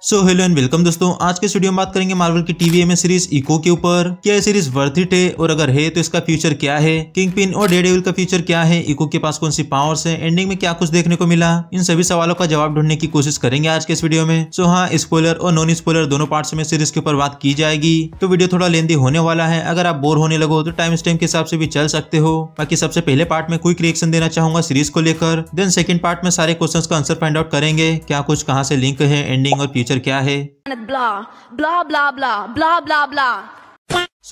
Hello and welcome दोस्तों, आज के वीडियो में बात करेंगे मार्वल की टीवी सीरीज इको के ऊपर। क्या ये सीरीज वर्थ इट है और अगर है तो इसका फ्यूचर क्या है, किंगपिन और डेयरडेविल का फ्यूचर क्या है, इको के पास कौन सी पावर्स है, एंडिंग में क्या कुछ देखने को मिला, इन सभी सवालों का जवाब ढूंढने की कोशिश करेंगे आज के इस वीडियो में। हाँ, स्पॉइलर और नॉन स्पॉइलर दोनों पार्ट्स में सीरीज के ऊपर बात की जाएगी, तो वीडियो थोड़ा लेंदी होने वाला है। अगर आप बोर होने लगो तो टाइम स्टैम्प के हिसाब से भी चल सकते हो। बाकी सबसे पहले पार्ट में क्विक रिएक्शन देना चाहूंगा सीरीज को लेकर, देन सेकंड पार्ट में सारे क्वेश्चंस का आंसर फाइंड आउट करेंगे, क्या कुछ कहां से लिंक है, एंडिंग और फ्यूचर क्या है। blah blah blah blah blah blah blah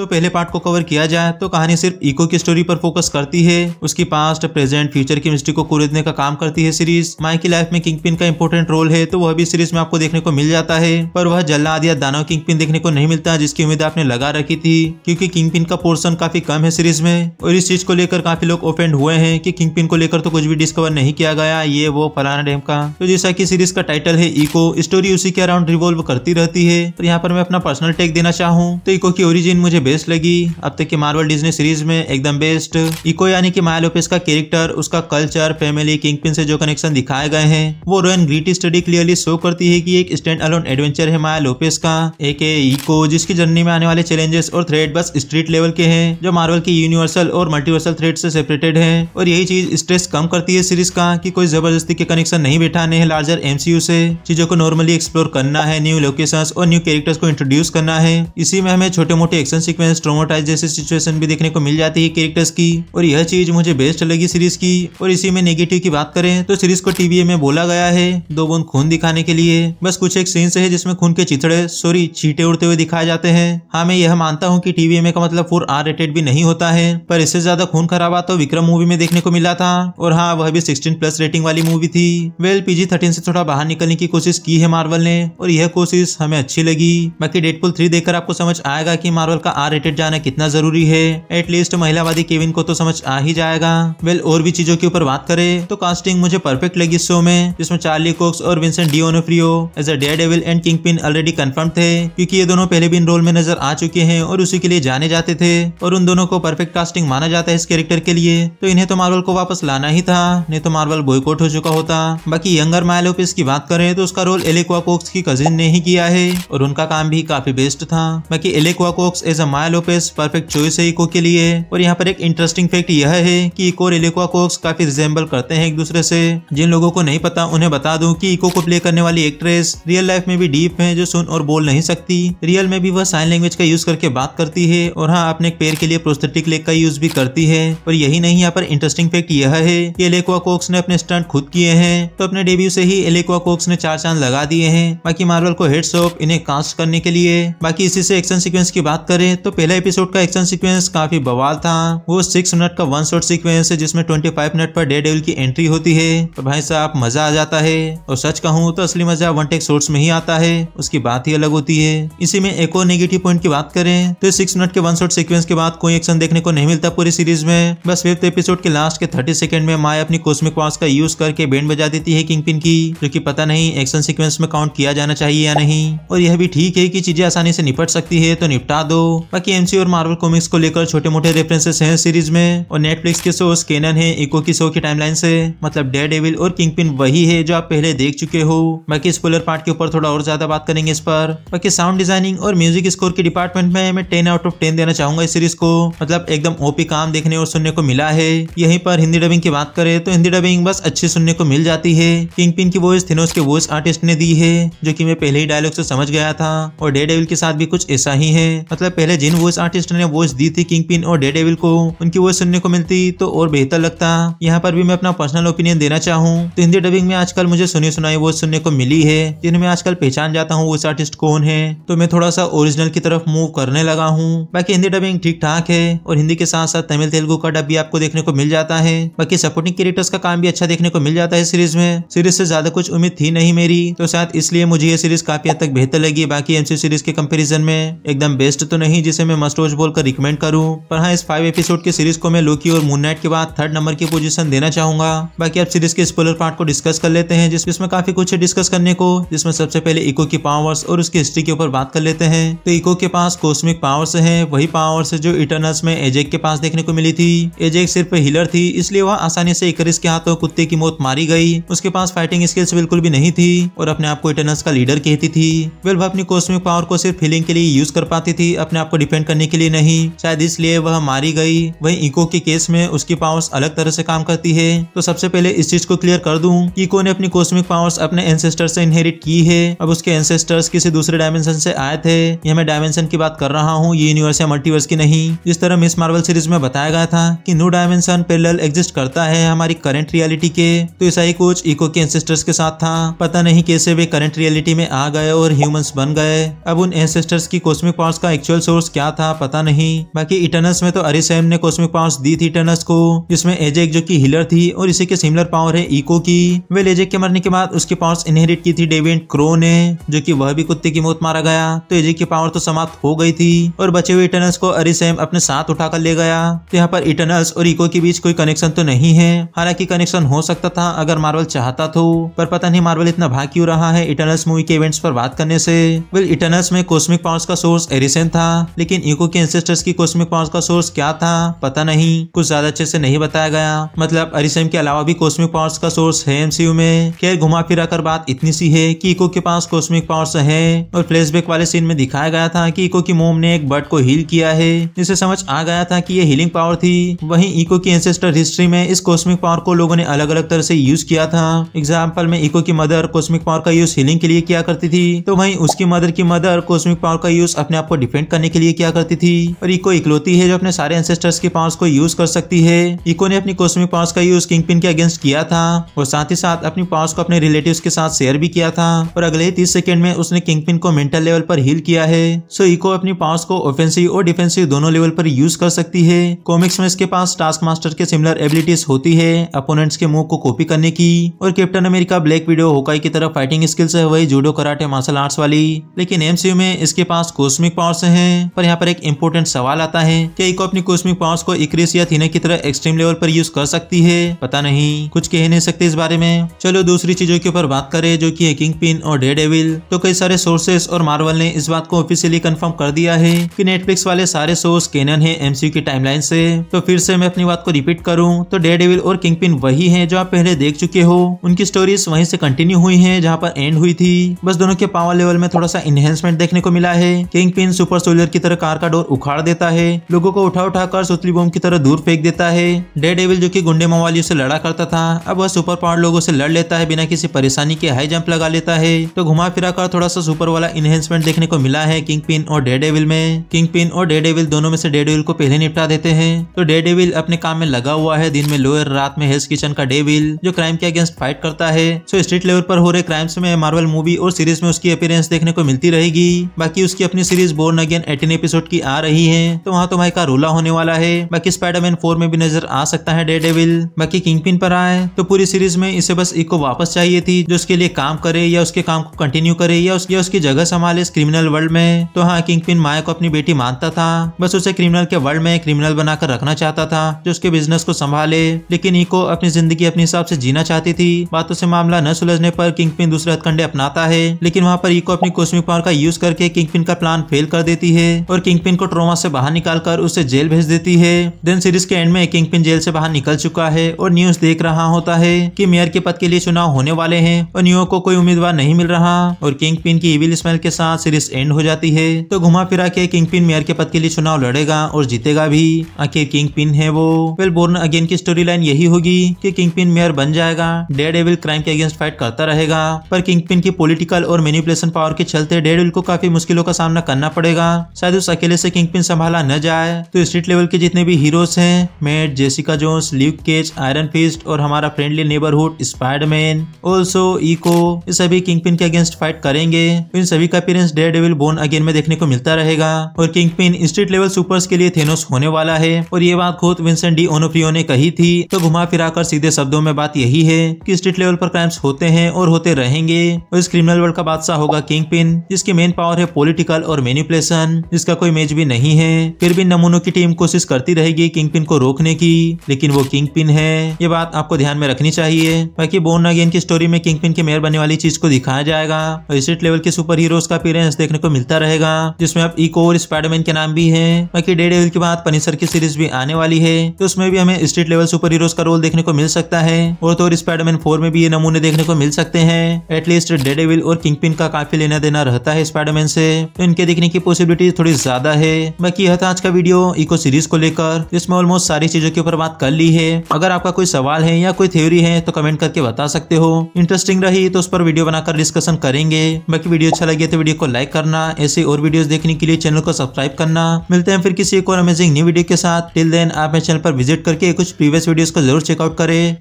पहले पार्ट को कवर किया जाए तो कहानी सिर्फ इको की स्टोरी पर फोकस करती है, उसकी पास्ट प्रेजेंट फ्यूचर की मिस्ट्री को खोदने का काम करती है सीरीज। माइक की लाइफ में किंगपिन का इंपॉर्टेंट रोल है, तो वह भी सीरीज में आपको देखने को मिल जाता है, पर वह जल्लाद या दानव किंगपिन देखने को नहीं मिलता जिसकी उम्मीद आपने लगा रखी थी, क्योंकि किंगपिन का पोर्शन काफी कम है सीरीज में। और इस चीज को लेकर काफी लोग ऑफेंड हुए हैं कि किंगपिन को लेकर तो कुछ भी डिस्कवर नहीं किया गया, ये वो फलाना डेम का। तो जैसा की सीरीज का टाइटल है इको, स्टोरी उसी के अराउंड रिवॉल्व करती रहती है। और यहाँ पर मैं अपना पर्सनल टेक देना चाहूँ तो इको की ओरिजिन मुझे बेस्ट लगी अब तक की मार्वल डिज्नी सीरीज में, एकदम बेस्ट। इको यानी कि माया लोपेस का कैरेक्टर, उसका कल्चर, फैमिली, किंगपिन से जो कनेक्शन दिखाए गए हैं, वो रोएन ग्रीटी स्टडी क्लियरली शो करती है कि एक स्टैंड अलोन एडवेंचर है माया लोपेस का, एक इको, जिसकी जर्नी में आने वाले चैलेंजेस और थ्रेट बस स्ट्रीट लेवल के हैं, जो मार्वल की यूनिवर्सल और मल्टीवर्सल थ्रेट से सेपरेटेड है। और यही चीज स्ट्रेस कम करती है सीरीज का कि कोई जबरदस्ती के कनेक्शन नहीं बैठाने हैं लार्जर एमसीयू से, चीजों को नॉर्मली एक्सप्लोर करना है, न्यू लोकेशंस और न्यू कैरेक्टर्स को इंट्रोड्यूस करना है। इसी में हमें छोटे मोटे एक्शन सीक्वेंस, ट्रॉमाटाइज जैसे सिचुएशन भी देखने को मिल जाती है कैरेक्टर्स की, और यह चीज मुझे बेस्ट लगी सीरीज की। और इसी में नेगेटिव की बात करें तो सीरीज को टीवी में बोला गया है 2 बूंद खून दिखाने के लिए, बस कुछ एक सीन्स है जिसमें खून के चिथड़े चींटे उड़ते हुए दिखाए जाते हैं। हाँ, मैं यह मानता हूँ कि टीवी का मतलब 4R रेटेड भी नहीं होता है, पर इससे ज्यादा खून खराबा तो विक्रम मूवी में देखने को मिला था, और हाँ, वह भी 16+ रेटिंग वाली मूवी थी। वेल, PG-13 से थोड़ा बाहर निकलने की कोशिश की है मार्वल ने, और यह कोशिश हमें अच्छी लगी। बाकी डेडपूल 3 देखकर आपको समझ आएगा कि मार्वल का R रेटेड जाना कितना जरूरी है, एटलीस्ट महिलावादी केविन को तो समझ आ ही जाएगा। वेल, और भी चीजों के ऊपर बात करें तो कास्टिंग मुझे परफेक्ट लगी इस शो में, जिसमें चार्ली कॉक्स और Vincent D'Onofrio as a Daredevil and Kingpin already confirmed थे, क्योंकि ये दोनों पहले भी इन रोल में नजर आ चुके हैं और उसी के लिए जाने जाते थे, और उन दोनों को परफेक्ट कास्टिंग माना जाता है इस कैरेक्टर के लिए। तो इन्हें तो मार्वल को वापस लाना ही था, नहीं तो मार्वल बॉयकॉट हो चुका होता। बाकी यंगर माया लोपेस की बात करें तो उसका रोल एलेक्वा कॉक्स की कजिन ने ही किया है, और उनका काम भी काफी बेस्ट था। बाकी Alaqua Cox as a Maya Lopez perfect choice है इको के लिए। और यहाँ पर एक इंटरेस्टिंग फैक्ट यह है कि इको और एलेक्वा कॉक्स काफी रिजेंबल करते हैं एक दूसरे से। जिन लोगों को नहीं पता उन्हें बता दूं कि इको को प्ले करने वाली एक्ट्रेस रियल लाइफ में भी डीप है, जो सुन और बोल नहीं सकती। रियल में भी वह साइन लैंग्वेज का यूज करके बात करती है, और हाँ, अपने एक पैर के लिए प्रोस्थेटिक लेग का यूज भी करती है। और यही नहीं, यहाँ पर इंटरेस्टिंग फैक्ट यह है कि एलेक्वा कॉक्स ने अपने स्टंट खुद किए हैं, तो अपने डेब्यू से ही एलेक्वा कॉक्स ने 4 चांद लगा दिए हैं। बाकी मार्वल को हेड्स ऑफ इन्हें कास्ट करने के लिए। बाकी इसी से एक्शन सीक्वेंस की बात करें तो पहला एपिसोड का एक्शन सीक्वेंस काफी बवाल था। वो 6 मिनट का 1 शॉट सीक्वेंस है, जिसमें 25 मिनट पर डेयरडेविल की एंट्री होती है, तो भाई साहब मजा आ जाता है। और सच कहूँ तो असली मजा 1 टेक शॉट्स में ही आता है, उसकी बात ही अलग होती है। इसी में एक और नेगेटिव पॉइंट की बात करें तो 6 मिनट के 1 शॉट सीक्वेंस के बाद कोई एक्शन देखने को नहीं मिलता पूरी सीरीज में। बस 5th एपिसोड के लास्ट के 30 सेकंड में माया अपनी कॉस्मिक पावर्स का यूज करके बैंड बजा देती है किंगपिन की, जो कि पता नहीं एक्शन सीक्वेंस में काउंट किया जाना चाहिए या नहीं। और यह भी ठीक है कि चीजें आसानी से निपट सकती है तो निपटा दो। बाकी एमसी और मार्वल कॉमिक्स को लेकर छोटे मोटे रेफरेंसेस हैं सीरीज में, और नेटफ्लिक्स के शोज कैनन है इको की शो की टाइमलाइन से, मतलब डेयरडेविल और किंगपिन वही है जो आप पहले देख चुके हो। बाकी स्पॉइलर पार्ट के ऊपर थोड़ा और ज्यादा बात करेंगे इस पर। बाकी साउंड डिजाइनिंग और म्यूजिक स्कोर के डिपार्टमेंट में मैं 10 आउट ऑफ 10 देना चाहूंगा इस सीरीज को, मतलब एकदम ओपी काम देखने और सुनने को मिला है। यहीं पर हिंदी डबिंग की बात करें तो हिंदी डबिंग बस अच्छी सुनने को मिल जाती है। किंगपिन की वॉइस थेनोस के वॉइस आर्टिस्ट ने दी है, जो कि मैं पहले ही डायलॉग से समझ गया था, और डेयरडेविल के साथ भी कुछ ऐसा ही है। मतलब पहले जिन वॉइस आर्टिस्ट ने वॉइस दी थी किंगपिन और डेयरडेविल को, उनकी वॉइस सुनने को मिलती तो और बेहतर लगता। यहाँ पर भी मैं अपना पर्सनल ओपिनियन देना चाहूँ तो हिंदी डबिंग में आजकल मुझे सुनी सुनाई वॉइस सुनने को मिली है, जिनमें आजकल पहचान जाता हूँ वॉइस आर्टिस्ट कौन है, तो मैं थोड़ा सा ओरिजिनल की तरफ मूव करने लगा हूँ। बाकी हिंदी डबिंग ठीक ठाक है, और हिंदी के साथ साथ तमिल तेलुगु का डब भी आपको देखने को मिल जाता है। बाकी सपोर्टिंग कैरेक्टर्स का काम भी अच्छा देखने को मिल जाता है सीरीज में। सीरीज से ज्यादा कुछ उम्मीद थी नहीं मेरी, तो शायद इसलिए मुझे ये सीरीज काफी हद तक बेहतर लगी। बाकी एमसी सीरीज के कंपैरिजन में एकदम बेस्ट तो नहीं, नहीं जिसे मैं मस्ट वॉच बोलकर रिकमेंड करूं, पर हाँ इस 5 एपिसोड के सीरीज को मैं लोकी और मून नाइट के बाद 3rd नंबर की पोजीशन देना चाहूंगा। बाकी अब सीरीज के स्पॉइलर पार्ट को डिस्कस कर लेते हैं जिसमें काफी कुछ है डिस्कस करने को, जिसमें सबसे पहले इको की पावर्स और उसकी हिस्ट्री के ऊपर बात कर लेते हैं। तो इको के पास कॉस्मिक पावर्स हैं, वही पावर्स जो इटर्नल्स में एजेक के पास देखने को मिली थी। एजेक सिर्फ हीलर थी, इसलिए वह आसानी से इकरिस के हाथों कुत्ते की मौत मारी गई। उसके पास फाइटिंग स्किल्स बिल्कुल भी नहीं थी और अपने आप को इटर्नल्स का लीडर कहती थी। वह अपनी कॉस्मिक पावर को सिर्फ हीलिंग के लिए यूज कर पाती थी, अपने आप को डिफेंड करने के लिए नहीं, शायद इसलिए वह मारी गई। वहीं इको के केस में उसकी पावर्स अलग तरह से काम करती है। तो सबसे पहले इस चीज को क्लियर कर दूं कि इको ने अपनी कॉस्मिक पावर्स अपने एंसेस्टर से इनहेरिट की है। अब उसके एंसेस्टर्स किसी दूसरे डायमेंशन से आए थे। ये मैं डायमेंशन की बात कर रहा हूँ, ये यूनिवर्स या मल्टीवर्स की नहीं। जिस तरह मिस मार्वल सीरीज में बताया गया था कि न्यू डायमेंशन पैरेलल एग्जिस्ट करता है हमारी करंट रियलिटी के, तो ऐसा ही कुछ इको के एंसेस्टर्स के साथ था। पता नहीं कैसे वे करंट रियलिटी में आ गए और ह्यूमंस बन गए। अब उन एंसेस्टर्स की कॉस्मिक पावर्स का एक्चुअल सोर्स क्या था पता नहीं। बाकी इटर्नल्स में तो अरिसेम ने कॉस्मिक पावर्स दी थी इटर्नल्स को, जिसमें एजेक जो कि हीलर थी और इसी के सिमिलर पावर है इको की। वे एजेक के मरने के बाद उसकी पावर्स इनहेरिट की थी डेविड क्रो ने, जो कि वह भी कुत्ते की मौत मारा गया। तो एजेक की पावर तो समाप्त हो गई थी और बचे हुए इटर्नल्स को अरिसेम अपने साथ उठाकर ले गया। तो यहाँ पर इटर्नल्स और इको के बीच कोई कनेक्शन तो नहीं है। हालांकि कनेक्शन हो सकता था अगर मार्वल चाहता तो, पर पता नहीं मार्वल इतना भाग क्यों रहा है इटर्नल्स मूवी के इवेंट्स पर बात करने से। वेल इटर्नल्स में कॉस्मिक पावर्स का सोर्स एरिसेन था, लेकिन इको के एंसेस्टर्स की कॉस्मिक पावर्स का सोर्स क्या था पता नहीं, कुछ ज्यादा अच्छे से नहीं बताया गया। मतलब अरिसेम के अलावा भी कॉस्मिक पावर्स का सोर्स है एमसीयू में। खैर घुमा फिरा कर बात इतनी सी है कि इको के पास कॉस्मिक पावर्स है और फ्लैशबैक वाले सीन में दिखाया गया था कि इको की मोम ने एक बर्ड को हील किया है, जिससे समझ आ गया था कि ये हीलिंग पावर थी। वहीं इको की एंसेस्टर हिस्ट्री में इस कॉस्मिक पावर को लोगों ने अलग अलग तरह से यूज किया था। एग्जाम्पल में इको की मदर कॉस्मिक पावर का यूज हीलिंग के लिए किया करती थी, तो वहीं उसकी मदर की मदर कॉस्मिक पावर का यूज अपने आप को डिफेंड करने के लिए किया करती थी। और इको इकलौती है जो अपने सारे एंसेस्टर्स की पावर्स को यूज कर सकती है। इको ने अपनी कॉस्मिक पावर्स का यूज किंगपिन के अगेंस्ट किया था और साथ ही साथ अपनी पावर्स को अपने रिलेटिव्स के साथ शेयर भी किया था और अगले 30 सेकंड में उसने किंगपिन को मेंटल लेवल पर हील किया है। सो इको अपनी पावर्स को ऑफेंसिव और डिफेंसिव दोनों लेवल पर यूज कर सकती है। कॉमिक्स में इसके पास टास्क मास्टर के सिमिलर एबिलिटीज होती है, अपोनेंट्स के मूव को कॉपी करने की, और कैप्टन अमेरिका ब्लैक विडो होकाई की तरह फाइटिंग स्किल्स है, वही जूडो कराटे मार्शल आर्ट्स वाली। लेकिन एमसीयू में इसके पास कॉस्मिक पावर्स हैं। पर यहाँ पर एक इंपॉर्टेंट सवाल आता है कि इको अपनी कॉस्मिक पावर्स को इक्रिस या थीना की तरह एक्सट्रीम लेवल पर यूज कर सकती है पता नहीं, कुछ कह नहीं सकते इस बारे में। चलो दूसरी चीजों के ऊपर बात करें जो कि है किंगपिन और डेयरडेविल। तो कई सारे सोर्सेस और मार्वल ने इस बात को ऑफिशियली कंफर्म कर दिया है कि नेटफ्लिक्स वाले सारे सोर्स कैनन है एमसीयू की टाइमलाइन से। तो फिर से मैं अपनी बात को रिपीट करूं तो डेयरडेविल और किंगपिन वही हैं जो आप पहले देख चुके हो। उनकी स्टोरीज वहीं से कंटिन्यू हुई हैं जहां पर एंड हुई थी, बस दोनों के पावर लेवल में थोड़ा सा इनहेंसमेंट देखने को मिला है। किंगपिन सुपर सोल्जर की तरह कार का डोर उखाड़ देता है, लोगों को उठा उठाकर सुतली बम की तरह दूर फेंक देता है। डेयरडेविल जो कि गुंडे मवालियों से लड़ा करता था, अब वह सुपर पावर लोगों से लड़ लेता है, बिना किसी परेशानी के हाई जंप लगा लेता है। तो घुमा फिरा कर थोड़ा सा सुपर वाला इनहेंसमेंट देखने को मिला है किंगपिन और डेयरडेविल में। किंगपिन और डेयरडेविल दोनों में से डेयरडेविल को पहले निपटा देते हैं। तो डेयरडेविल अपने काम में लगा हुआ है, दिन में लॉयर, रात में हेल्स किचन का डेविल जो क्राइम के अगेंस्ट फाइट करता है। सो स्ट्रीट लेवल पर हो रहे क्राइम्स में मार्वल मूवी और सीरीज में उसकी अपीयरेंस देखने को मिलती रहेगी। बाकी उसकी अपनी सीरीज बोर्न अगेन 18 एपिसोड की आ रही है, तो वहाँ तो भाई का रोला होने वाला है। बाकी स्पाइडरमैन 4 में भी नजर आ सकता है डेयरडेविल। बाकी किंगपिन पर आए तो पूरी सीरीज में इसे बस इको वापस चाहिए थी जो उसके लिए काम करे या उसके काम को कंटिन्यू करे या उसकी जगह संभाले इस क्रिमिनल वर्ल्ड में। तो हाँ किंगपिन माया को अपनी बेटी मानता था, बस उसे क्रिमिनल के वर्ल्ड में क्रिमिनल बनाकर रखना चाहता था जो उसके बिजनेस को संभाले। लेकिन इको अपनी जिंदगी अपने हिसाब से जीना चाहती थी। बातों से मामला न सुलझने पर किंगपिन दूसरे हथकंडे अपनाता है, लेकिन वहाँ पर इको अपनी कॉस्मिक पावर का यूज करके किंगपिन का प्लान फेल कर देती है और किंगपिन को ट्रॉमा से बाहर निकालकर उसे जेल भेज देती है। देन सीरीज के एंड में किंगपिन जेल से बाहर निकल चुका है और न्यूज देख रहा होता है कि मेयर के पद के लिए चुनाव होने वाले हैं और न्यू को कोई उम्मीदवार नहीं मिल रहा और किंगपिन की इविल स्मेल के साथ सीरीज एंड हो जाती है। तो घुमा फिरा के किंगपिन मेयर के पद के लिए चुनाव लड़ेगा और जीतेगा भी। आखिर किंगपिन है वो। वेल बोर्न अगेन की स्टोरी लाइन यही होगी कि किंगपिन मेयर बन जाएगा, डेयरडेविल क्राइम के अगेंस्ट फाइट करता रहेगा, पर किंगपिन की पॉलिटिकल और मैनिपुलेशन पावर के चलते डेयरडेविल को काफी मुश्किलों का सामना करना पड़ेगा। शायद उस अकेले से किंगपिन संभाला न जाए। तो स्ट्रीट लेवल के जितने भी हीरोज हैं, Matt, Jessica Jones, Luke Cage, Iron Fist और हमारा friendly neighbourhood Spiderman, also Echo, ये सभी किंगपिन के अगेंस्ट फाइट करेंगे। इन सभी का अपीयरेंस डेयरडेविल बोर्न अगेन में देखने को मिलता रहेगा और किंगपिन स्ट्रीट लेवल सुपर्स के लिए थेनोस होने वाला है और ये बात खुद विंसेंट डी ओनोफ्रियो ने कही थी। तो घुमा फिराकर सीधे शब्दों में बात यही है कि स्ट्रीट लेवल पर क्राइम्स होते हैं और होते रहेंगे और इस क्रिमिनल वर्ल्ड का बादशाह होगा किंगपिन, जिसकी मेन पावर है पॉलिटिकल और मैनिपुलेशन। जिसका कोई इमेज भी नहीं है। फिर भी नमूनों की टीम कोशिश करती रहेगी किंगपिन को रोकने की, लेकिन वो किंगपिन है, ये बात आपको ध्यान में रखनी चाहिए। बाकी बोर्न अगेन की स्टोरी में किंगपिन के मेयर बनने वाली चीज को दिखाया जाएगा और स्ट्रीट लेवल के सुपर हीरोज का अपीयरेंस देखने को मिलता रहेगा, जिसमें अब इको और स्पाइडरमैन के नाम भी है। बाकी डेयरडेविल के बाद पनिशर की सीरीज भी आने वाली है, तो उसमें भी हमें स्ट्रीट लेवल सुपर हीरोज का रोल देखने को मिल सकता है, और तो स्पाइडरमैन 4 में भी ये नमूने देखने को मिल सकते हैं। एटलीस्ट डेयरडेविल और किंगपिन का काफी लेना देना रहता है स्पाइडरमैन से, तो इनके दिखने की पॉसिबिलिटी थोड़ी ज्यादा है। बाकी यह था आज का वीडियो इको सीरीज को लेकर, जिसमें ऑलमोस्ट सारी चीजों के ऊपर बात कर ली है। अगर आपका कोई सवाल है या कोई थ्योरी है तो कमेंट करके बता सकते हो। इंटरेस्टिंग रही तो उस पर वीडियो बनाकर डिस्कशन करेंगे। बाकी वीडियो अच्छा लगे तो वीडियो को लाइक करना, ऐसे और वीडियोस देखने के लिए चैनल को सब्सक्राइब करना। मिलते हैं फिर किसी एक और अमेजिंग न्यू वीडियो के साथ। टिल देन आप मेरे चैनल पर विजिट करके कुछ प्रीवियस वीडियोस को जरूर चेकआउट करें।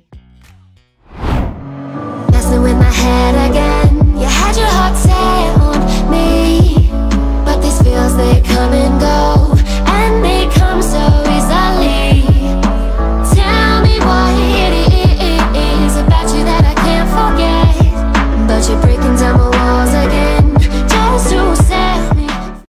Messing with my head again.